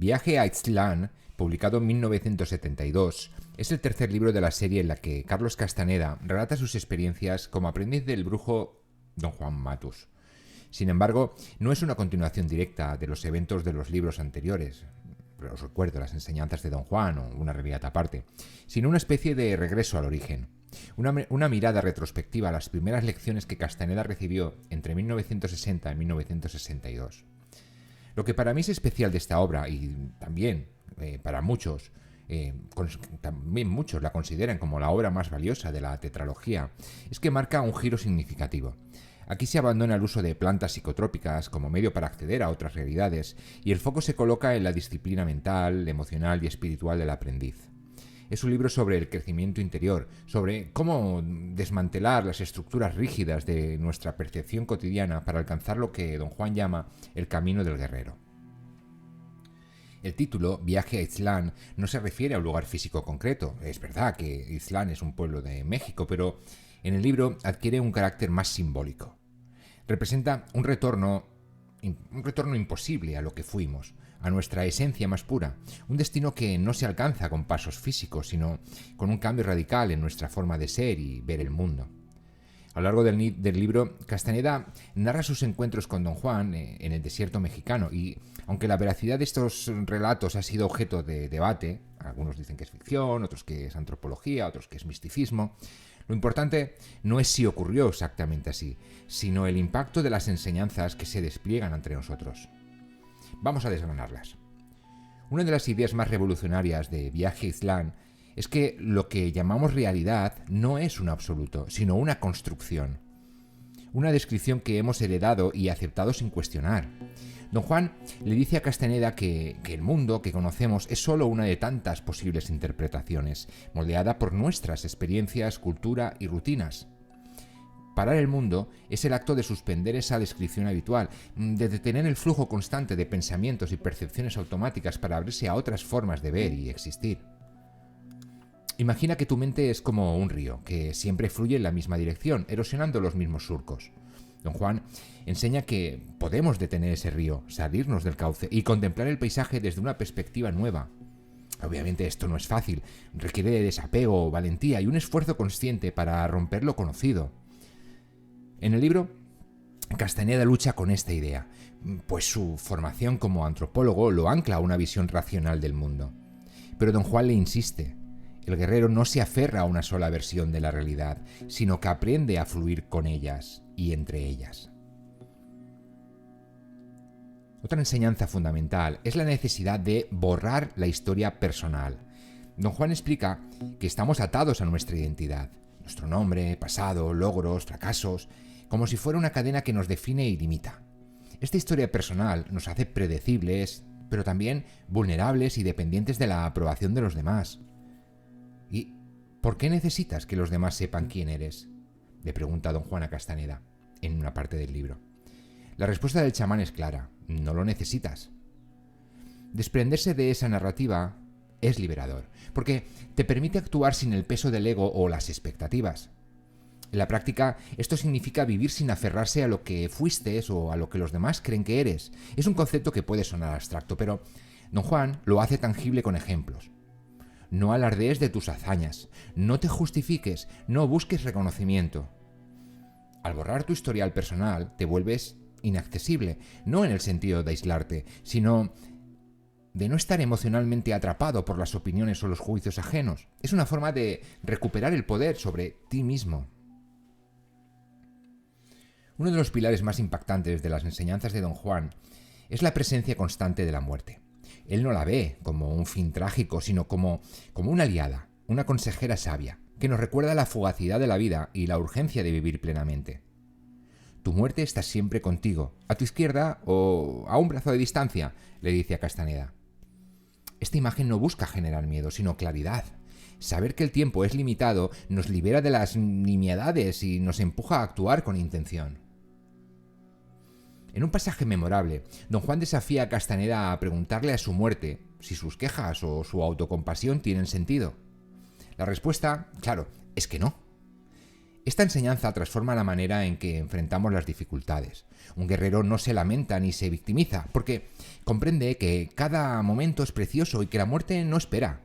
Viaje a Ixtlán, publicado en 1972, es el tercer libro de la serie en la que Carlos Castaneda relata sus experiencias como aprendiz del brujo Don Juan Matus. Sin embargo, no es una continuación directa de los eventos de los libros anteriores, os recuerdo las enseñanzas de Don Juan o una realidad aparte, sino una especie de regreso al origen. Una mirada retrospectiva a las primeras lecciones que Castaneda recibió entre 1960 y 1962. Lo que para mí es especial de esta obra, y también para muchos, también muchos la consideran como la obra más valiosa de la tetralogía, es que marca un giro significativo. Aquí se abandona el uso de plantas psicotrópicas como medio para acceder a otras realidades, y el foco se coloca en la disciplina mental, emocional y espiritual del aprendiz. Es un libro sobre el crecimiento interior, sobre cómo desmantelar las estructuras rígidas de nuestra percepción cotidiana para alcanzar lo que Don Juan llama el camino del guerrero. El título, Viaje a Ixtlán, no se refiere a un lugar físico concreto. Es verdad que Ixtlán es un pueblo de México, pero en el libro adquiere un carácter más simbólico. Representa un retorno imposible a lo que fuimos, a nuestra esencia más pura, un destino que no se alcanza con pasos físicos, sino con un cambio radical en nuestra forma de ser y ver el mundo. A lo largo del libro, Castaneda narra sus encuentros con Don Juan en el desierto mexicano, y aunque la veracidad de estos relatos ha sido objeto de debate, algunos dicen que es ficción, otros que es antropología, otros que es misticismo, lo importante no es si ocurrió exactamente así, sino el impacto de las enseñanzas que se despliegan entre nosotros. Vamos a desgranarlas. Una de las ideas más revolucionarias de Viaje a Ixtlán es que lo que llamamos realidad no es un absoluto, sino una construcción. Una descripción que hemos heredado y aceptado sin cuestionar. Don Juan le dice a Castaneda que el mundo que conocemos es solo una de tantas posibles interpretaciones, moldeada por nuestras experiencias, cultura y rutinas. Parar el mundo es el acto de suspender esa descripción habitual, de detener el flujo constante de pensamientos y percepciones automáticas para abrirse a otras formas de ver y existir. Imagina que tu mente es como un río, que siempre fluye en la misma dirección, erosionando los mismos surcos. Don Juan enseña que podemos detener ese río, salirnos del cauce y contemplar el paisaje desde una perspectiva nueva. Obviamente esto no es fácil, requiere de desapego, valentía y un esfuerzo consciente para romper lo conocido. En el libro, Castaneda lucha con esta idea, pues su formación como antropólogo lo ancla a una visión racional del mundo. Pero Don Juan le insiste. El guerrero no se aferra a una sola versión de la realidad, sino que aprende a fluir con ellas y entre ellas. Otra enseñanza fundamental es la necesidad de borrar la historia personal. Don Juan explica que estamos atados a nuestra identidad, nuestro nombre, pasado, logros, fracasos, como si fuera una cadena que nos define y limita. Esta historia personal nos hace predecibles, pero también vulnerables y dependientes de la aprobación de los demás. ¿Y por qué necesitas que los demás sepan quién eres?, le pregunta Don Juan a Castaneda en una parte del libro. La respuesta del chamán es clara: no lo necesitas. Desprenderse de esa narrativa es liberador, porque te permite actuar sin el peso del ego o las expectativas. En la práctica, esto significa vivir sin aferrarse a lo que fuiste o a lo que los demás creen que eres. Es un concepto que puede sonar abstracto, pero Don Juan lo hace tangible con ejemplos. No alardees de tus hazañas, no te justifiques, no busques reconocimiento. Al borrar tu historial personal, te vuelves inaccesible, no en el sentido de aislarte, sino de no estar emocionalmente atrapado por las opiniones o los juicios ajenos. Es una forma de recuperar el poder sobre ti mismo. Uno de los pilares más impactantes de las enseñanzas de Don Juan es la presencia constante de la muerte. Él no la ve como un fin trágico, sino como una aliada, una consejera sabia, que nos recuerda la fugacidad de la vida y la urgencia de vivir plenamente. Tu muerte está siempre contigo, a tu izquierda o a un brazo de distancia, le dice a Castaneda. Esta imagen no busca generar miedo, sino claridad. Saber que el tiempo es limitado nos libera de las nimiedades y nos empuja a actuar con intención. En un pasaje memorable, Don Juan desafía a Castaneda a preguntarle a su muerte si sus quejas o su autocompasión tienen sentido. La respuesta, claro, es que no. Esta enseñanza transforma la manera en que enfrentamos las dificultades. Un guerrero no se lamenta ni se victimiza, porque comprende que cada momento es precioso y que la muerte no espera.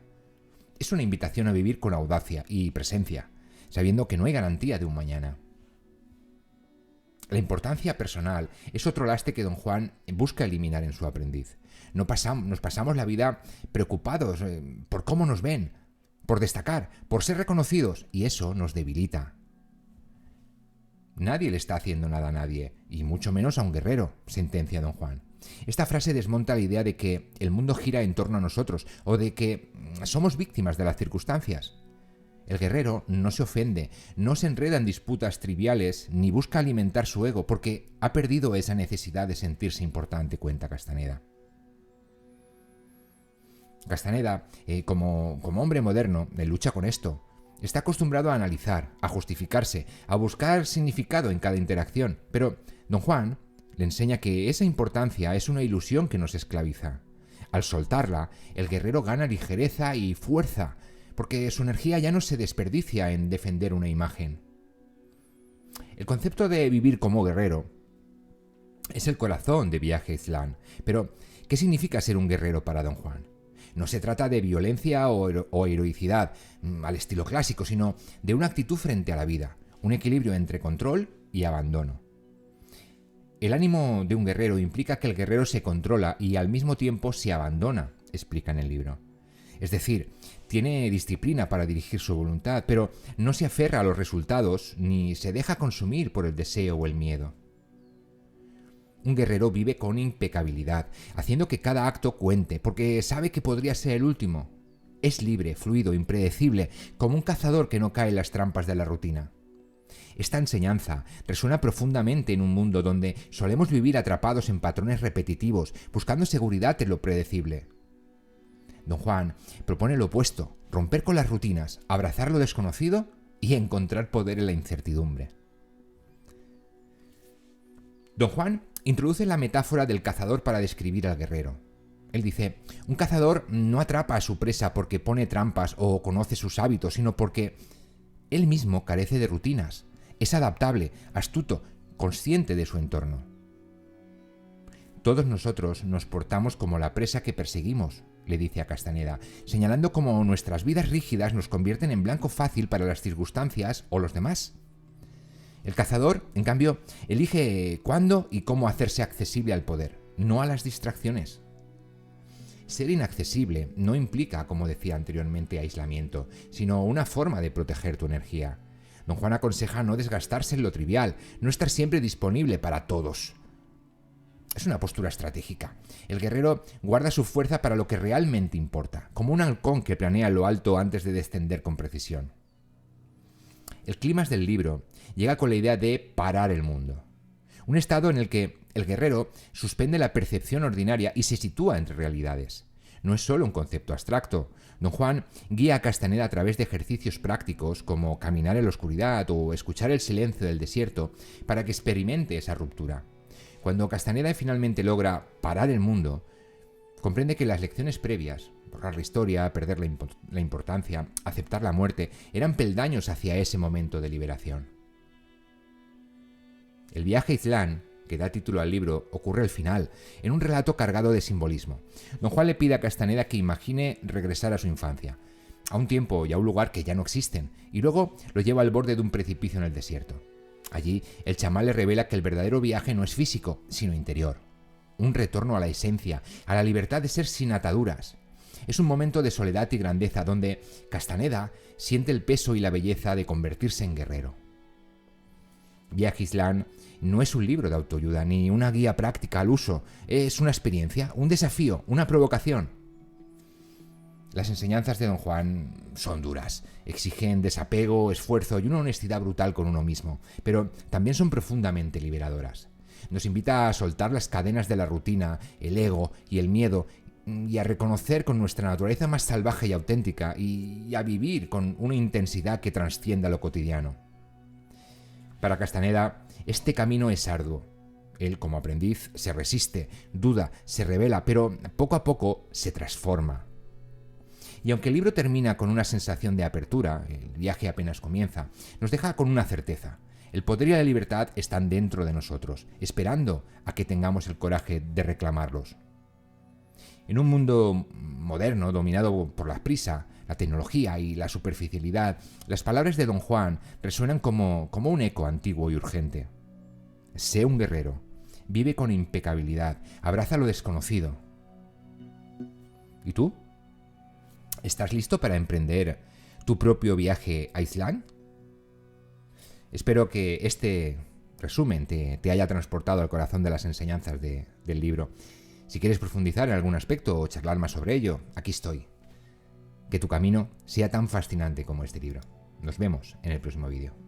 Es una invitación a vivir con audacia y presencia, sabiendo que no hay garantía de un mañana. La importancia personal es otro lastre que don Juan busca eliminar en su aprendiz. Nos pasamos la vida preocupados por cómo nos ven, por destacar, por ser reconocidos, y eso nos debilita. Nadie le está haciendo nada a nadie, y mucho menos a un guerrero, sentencia don Juan. Esta frase desmonta la idea de que el mundo gira en torno a nosotros o de que somos víctimas de las circunstancias. El guerrero no se ofende, no se enreda en disputas triviales ni busca alimentar su ego porque ha perdido esa necesidad de sentirse importante, cuenta Castaneda. Castaneda, como hombre moderno, lucha con esto. Está acostumbrado a analizar, a justificarse, a buscar significado en cada interacción, pero don Juan le enseña que esa importancia es una ilusión que nos esclaviza. Al soltarla, el guerrero gana ligereza y fuerza, porque su energía ya no se desperdicia en defender una imagen. El concepto de vivir como guerrero es el corazón de Viaje Islam, pero ¿qué significa ser un guerrero para don Juan? No se trata de violencia o heroicidad al estilo clásico, sino de una actitud frente a la vida, un equilibrio entre control y abandono. El ánimo de un guerrero implica que el guerrero se controla y al mismo tiempo se abandona, explica en el libro. Es decir, tiene disciplina para dirigir su voluntad, pero no se aferra a los resultados ni se deja consumir por el deseo o el miedo. Un guerrero vive con impecabilidad, haciendo que cada acto cuente, porque sabe que podría ser el último. Es libre, fluido, impredecible, como un cazador que no cae en las trampas de la rutina. Esta enseñanza resuena profundamente en un mundo donde solemos vivir atrapados en patrones repetitivos, buscando seguridad en lo predecible. Don Juan propone lo opuesto, romper con las rutinas, abrazar lo desconocido y encontrar poder en la incertidumbre. Don Juan introduce la metáfora del cazador para describir al guerrero. Él dice, un cazador no atrapa a su presa porque pone trampas o conoce sus hábitos, sino porque él mismo carece de rutinas. Es adaptable, astuto, consciente de su entorno. Todos nosotros nos portamos como la presa que perseguimos, le dice a Castaneda, señalando cómo nuestras vidas rígidas nos convierten en blanco fácil para las circunstancias o los demás. El cazador, en cambio, elige cuándo y cómo hacerse accesible al poder, no a las distracciones. Ser inaccesible no implica, como decía anteriormente, aislamiento, sino una forma de proteger tu energía. Don Juan aconseja no desgastarse en lo trivial, no estar siempre disponible para todos. Es una postura estratégica. El guerrero guarda su fuerza para lo que realmente importa, como un halcón que planea lo alto antes de descender con precisión. El clímax del libro llega con la idea de parar el mundo. Un estado en el que el guerrero suspende la percepción ordinaria y se sitúa entre realidades. No es solo un concepto abstracto. Don Juan guía a Castaneda a través de ejercicios prácticos como caminar en la oscuridad o escuchar el silencio del desierto para que experimente esa ruptura. Cuando Castaneda finalmente logra parar el mundo, comprende que las lecciones previas, borrar la historia, perder la importancia, aceptar la muerte, eran peldaños hacia ese momento de liberación. El viaje a Islán, que da título al libro, ocurre al final, en un relato cargado de simbolismo. Don Juan le pide a Castaneda que imagine regresar a su infancia, a un tiempo y a un lugar que ya no existen, y luego lo lleva al borde de un precipicio en el desierto. Allí, el chamán le revela que el verdadero viaje no es físico, sino interior. Un retorno a la esencia, a la libertad de ser sin ataduras. Es un momento de soledad y grandeza donde Castaneda siente el peso y la belleza de convertirse en guerrero. Viaje Islán no es un libro de autoayuda ni una guía práctica al uso, es una experiencia, un desafío, una provocación. Las enseñanzas de don Juan son duras, exigen desapego, esfuerzo y una honestidad brutal con uno mismo, pero también son profundamente liberadoras. Nos invita a soltar las cadenas de la rutina, el ego y el miedo y a reconocer con nuestra naturaleza más salvaje y auténtica y a vivir con una intensidad que trascienda lo cotidiano. Para Castaneda, este camino es arduo. Él, como aprendiz, se resiste, duda, se revela, pero poco a poco se transforma. Y aunque el libro termina con una sensación de apertura, el viaje apenas comienza, nos deja con una certeza. El poder y la libertad están dentro de nosotros, esperando a que tengamos el coraje de reclamarlos. En un mundo moderno, dominado por la prisa, la tecnología y la superficialidad, las palabras de Don Juan resuenan como un eco antiguo y urgente. Sé un guerrero, vive con impecabilidad, abraza lo desconocido. ¿Y tú? ¿Estás listo para emprender tu propio viaje a Island? Espero que este resumen te haya transportado al corazón de las enseñanzas del libro. Si quieres profundizar en algún aspecto o charlar más sobre ello, aquí estoy. Que tu camino sea tan fascinante como este libro. Nos vemos en el próximo vídeo.